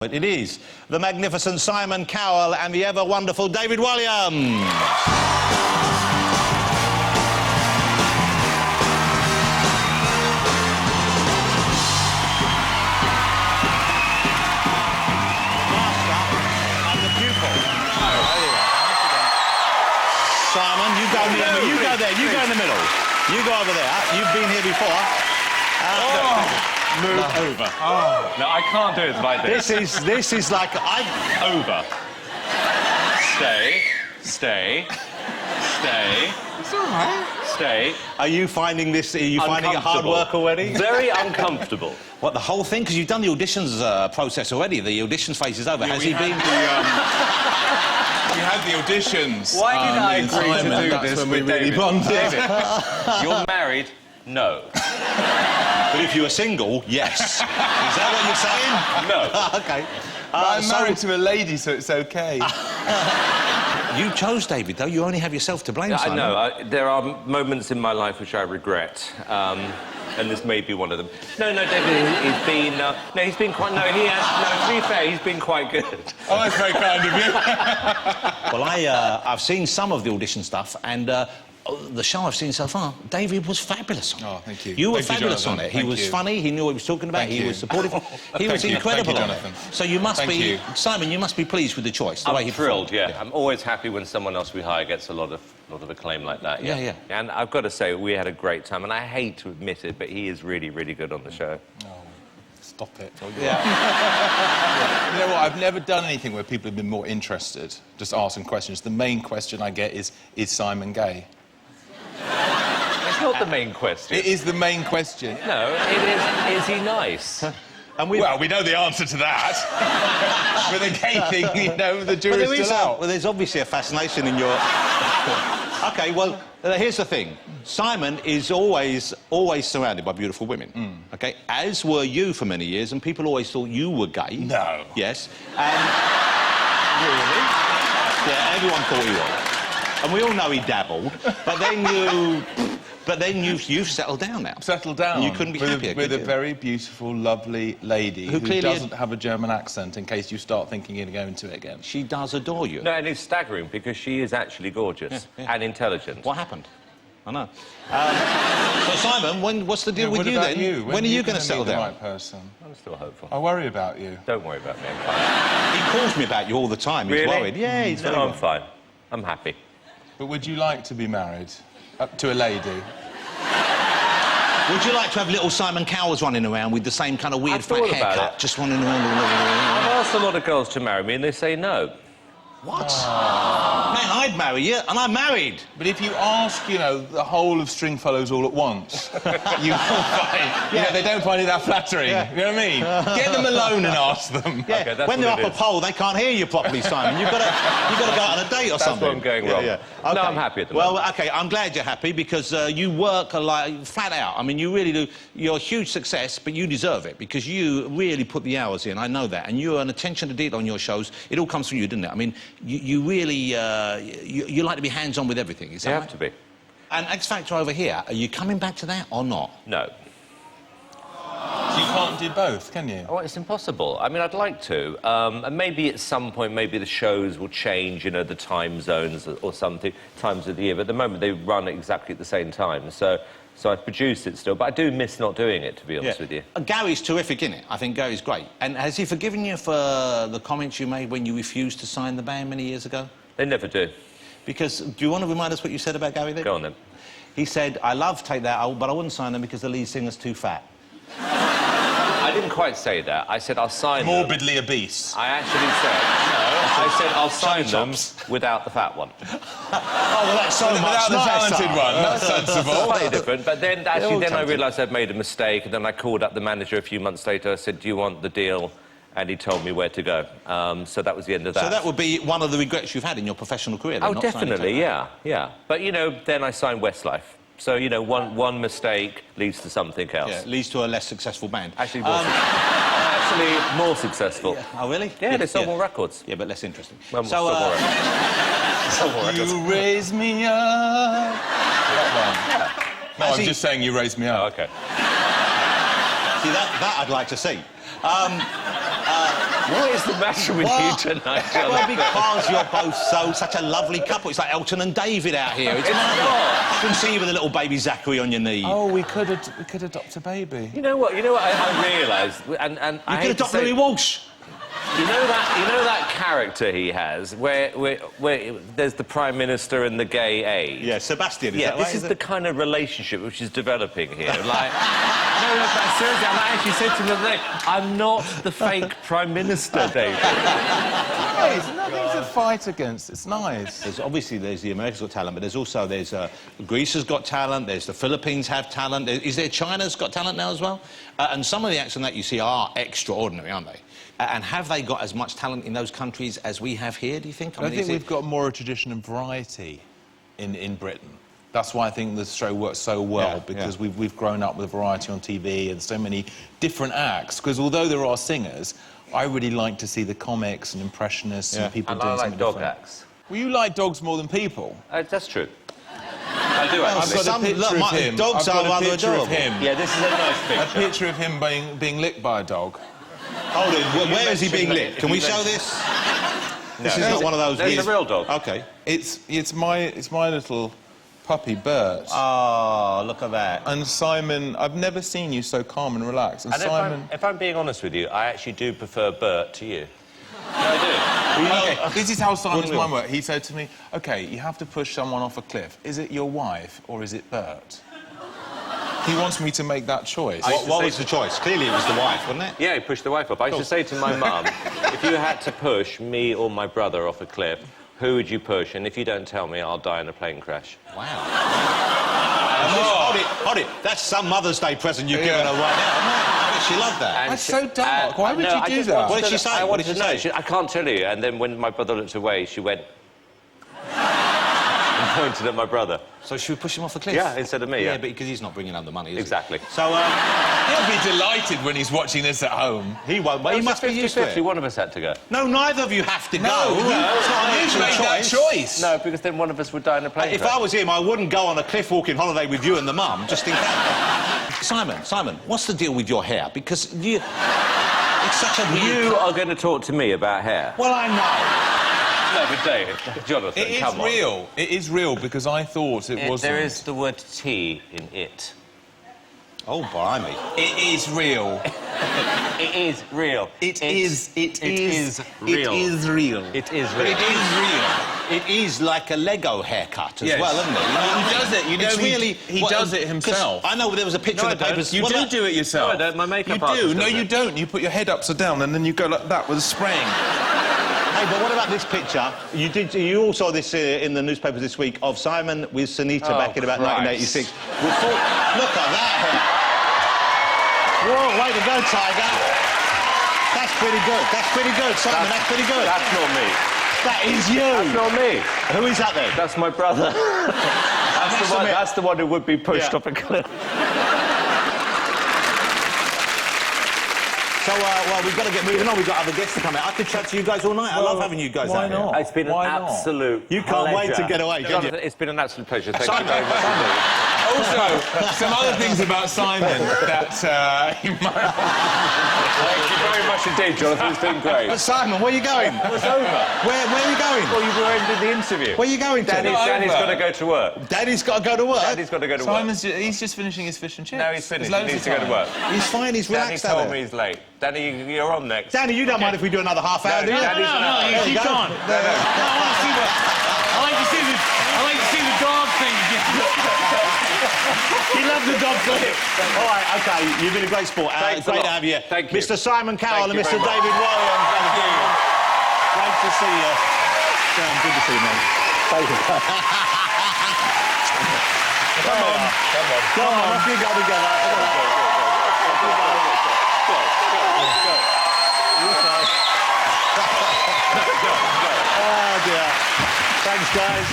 It is the magnificent Simon Cowell and the ever-wonderful David Walliams. Simon, you go there. You go there. You go in the middle. You go over there. You've been here before. Move over. Oh. No, I can't do it like this. This is like Over. Stay. Stay. Stay. It's all right. Stay. Are you finding this? Are you finding it hard work already? Very uncomfortable. What, the whole thing? Because you've done the auditions process already. The auditions phase is over. Yeah, Has he been? We had the auditions. Why did I agree to do that's this when with we really David? bonded. David, you're married? No. But if you were single, yes. Is that what you're saying? No. OK. I'm married to a lady, so it's OK. You chose David, though. You only have yourself to blame, Simon. I know. There are moments in my life which I regret. And this may be one of them. No, David, he's been... no, he's been quite... No, he has... No, to be fair, he's been quite good. Oh, that's very kind of you. Well, I've seen some of the audition stuff, and the show I've seen so far, David was fabulous on it. Oh, thank you. You were Thank you, fabulous on Jonathan. it. He Thank was you. funny, he knew what he was talking about, Thank he you. was supportive. He was Thank you. incredible Thank you, on it. Jonathan. So you must Thank be... you. Simon, you must be pleased with the choice, the way he I'm thrilled, performed. yeah. I'm always happy when someone else we hire gets a lot of acclaim like that. Yeah. And I've got to say, we had a great time, and I hate to admit it, but he is really, really good on the show. Oh, stop it. Yeah. You know what? I've never done anything where people have been more interested, just asking questions. The main question I get is Simon gay? It's not the main question. It is the main question. No, it is he nice? And Well, we know the answer to that. With a gay thing, you know, the jury's still out. Well, there's obviously a fascination in your... OK, well, here's the thing. Simon is always surrounded by beautiful women, OK? As were you for many years, and people always thought you were gay. No. Yes. And... Really? Yeah, everyone thought he was. And we all know he dabbled, but then you've settled down now. Settled down. And you couldn't be happier, with could a you? very beautiful, lovely lady who clearly doesn't have a German accent, in case you start thinking you're going to go into it again. She does adore you. No, and it's staggering, because she is actually gorgeous and intelligent. What happened? I know. So, Simon, what's the deal with you, about then? you? When are you going to settle meet the down? right person? I'm still hopeful. I worry about you. Don't worry about me, I'm fine. He calls me about you all the time. He's Really? worried. Yeah, he's very No, I'm worried. fine. I'm happy. But would you like to be married to a lady? Would you like to have little Simon Cowells running around with the same kind of weird I've fat thought about haircut, it. just running around? I've asked a lot of girls to marry me, and they say no. What? Man, I'd marry you, and I'm married. But if you ask, you know, the whole of Stringfellows all at once, you will find... You know, they don't find it that flattering. Yeah. You know what I mean? Get them alone and ask them. Yeah, Okay, that's when they're what up it a is. pole, they can't hear you properly, Simon. You've got to go out on a date or That's something. where I'm going wrong. Okay. No, I'm happy at the moment. Well, OK, I'm glad you're happy, because you work like flat out. I mean, you really do. You're a huge success, but you deserve it, because you really put the hours in. I know that. And you're an attention to detail on your shows. It all comes from you, doesn't it? I mean, you really... you like to be hands-on with everything, is that You right? have to be. And X Factor over here, are you coming back to that or not? No. So you can't do both, can you? Oh, it's impossible. I mean, I'd like to. And maybe at some point, maybe the shows will change, you know, the time zones or something, times of the year. But at the moment, they run exactly at the same time. So I produce it still. But I do miss not doing it, to be honest with you. Gary's terrific in it. I think Gary's great. And has he forgiven you for the comments you made when you refused to sign the band many years ago? They never do. Because, do you want to remind us what you said about Gary then? Go on, then. He said, I love Take That Out, but I wouldn't sign them because the lead singer's too fat. I didn't quite say that. I said I'll sign them. Morbidly obese. I actually said... No, I said I'll sign them without the fat one. Oh, well, that's so much Without the nicer. talented one. That's sensible. Slightly different, but then all actually then I talented. realised I'd made a mistake, and then I called up the manager a few months later. I said, do you want the deal? And he told me where to go. So that was the end of that. So that would be one of the regrets you've had in your professional career, then, Oh, not signing definitely, Take That Out. yeah. But, you know, then I signed Westlife. So, you know, one mistake leads to something else. Yeah, it leads to a less successful band. Actually, more successful. Yeah. Oh, really? Yeah, they sold more records. Yeah, but less interesting. Well, So, sold more records. Sold more records. You raise me up. That one. No, I'm just saying you raised me Oh, up. OK. See, that I'd like to see. What is the matter with you tonight, Jonathan? Well, because you're both such a lovely couple. It's like Elton and David out here. It's not. I can see you with a little baby Zachary on your knee. Oh, we could adopt a baby. You know what? I realised, and I You could adopt Louis Walsh. You know that character he has, where there's the Prime Minister and the gay aide? Yeah, Sebastian, is yeah, that this right, is the kind of relationship which is developing here. Like, No, but seriously, I actually said to him the other day, I'm not the fake Prime Minister, David. Hey, it's nothing to fight against. It's nice. Obviously, there's the Americans Got Talent, but there's also Greece has got talent. There's the Philippines have talent. Is there China's got talent now as well? And some of the acts that you see are extraordinary, aren't they? And have they got as much talent in those countries as we have here, do you think? I think we've got more a tradition of variety in Britain. That's why I think the show works so well, because we've grown up with variety on TV and so many different acts. Because although there are singers, I really like to see the comics and impressionists and people doing something different. I like dog acts. Well, you like dogs more than people. That's true. I do, actually. I've got a picture of him. Dogs are rather adorable. Yeah, this is a nice picture. A picture of him being licked by a dog. Hold on, where is he being licked? Can we show this? This is not one of those... There's a real dog. OK. It's my little puppy, Bert. Oh, look at that. And Simon, I've never seen you so calm and relaxed. And Simon... If I'm being honest with you, I actually do prefer Bert to you. No, I do. Okay, this is how Simon's mind works. He said to me, OK, you have to push someone off a cliff. Is it your wife or is it Bert? He wants me to make that choice. What was the choice? Clearly it was the wife, wasn't it? Yeah, he pushed the wife up. I used to say to my mum, if you had to push me or my brother off a cliff, who would you push? And if you don't tell me, I'll die in a plane crash. Wow. Hold it. That's some Mother's Day present you've given her right now. I bet she loved that. That's so dark. Why would you do that? What did she say? I wanted to know. I can't tell you. And then when my brother looked away, she went... and pointed at my brother. So she would push him off the cliff? Yeah, instead of me, yeah. Yeah, but because he's not bringing home the money, is Exactly. he? So, he'll be delighted when he's watching this at home. He won't, but he must be used to it. One of us had to go. No, neither of you have to go. No, it's not an you made that choice. No, because then one of us would die in a plane If crash. I was him, I wouldn't go on a cliff-walking holiday with you and the mum, just in case. Simon, what's the deal with your hair? Because you... It's such a weird... You are going to talk to me about hair. Well, I know. No, but Dave, Jonathan, come on. It is real. It is real, because I thought it wasn't. There is the word T in it. Oh, blimey. It is real. It is real. It is real. It is real. It is real. It is real. It is like a Lego haircut as well, isn't it? He does it. You know, he does it himself. I know there was a picture in the papers. You do it yourself. No, I don't. My makeup You artist do. No, does you it. don't. You put your head upside down and then you go like that with a spraying. Hey, but what about this picture? You all saw this in the newspapers this week of Simon with Sunita back in about 1986. Look at that hair. Whoa, way to go, Tiger. That's pretty good. That's pretty good, Simon. That's pretty good. That's not me. That is you. That's not me. Who is that then? That's my brother. That's the one who would be pushed off a cliff. So, well, we've got to get moving on. We've got other guests to come out. I could chat to you guys all night. I love having you guys out here. It's been an absolute You can't wait to get away, can you? It's been an absolute pleasure. Thank you very much. Also, some other things about Simon that you might... Thank you very much indeed, Jonathan. It's been great. But Simon, where are you going? It's over. Where are you going? Well, you were ending the interview. Where are you going to? Danny's got to go to work. Daddy's got to go to work? Daddy's got to go to work. He's just finishing his fish and chips. No, he's finished. He needs to go to work. He's fine, he's Danny relaxed. told me he's late. Danny, you're on next. Danny, you don't mind if we do another half hour, do you? No, you keep going. I like to see the dog thing again. He loves the dog thing. All right, OK, you've been a great sport. Thanks great a lot. to have you. Thank you. Mr Simon Cowell and Thank Mr you very David much. Walliams. Thank you. Great to see you. Sam, good to see you, mate. Thank you. Come on. Off you go together. Oh, dear. Thanks, guys.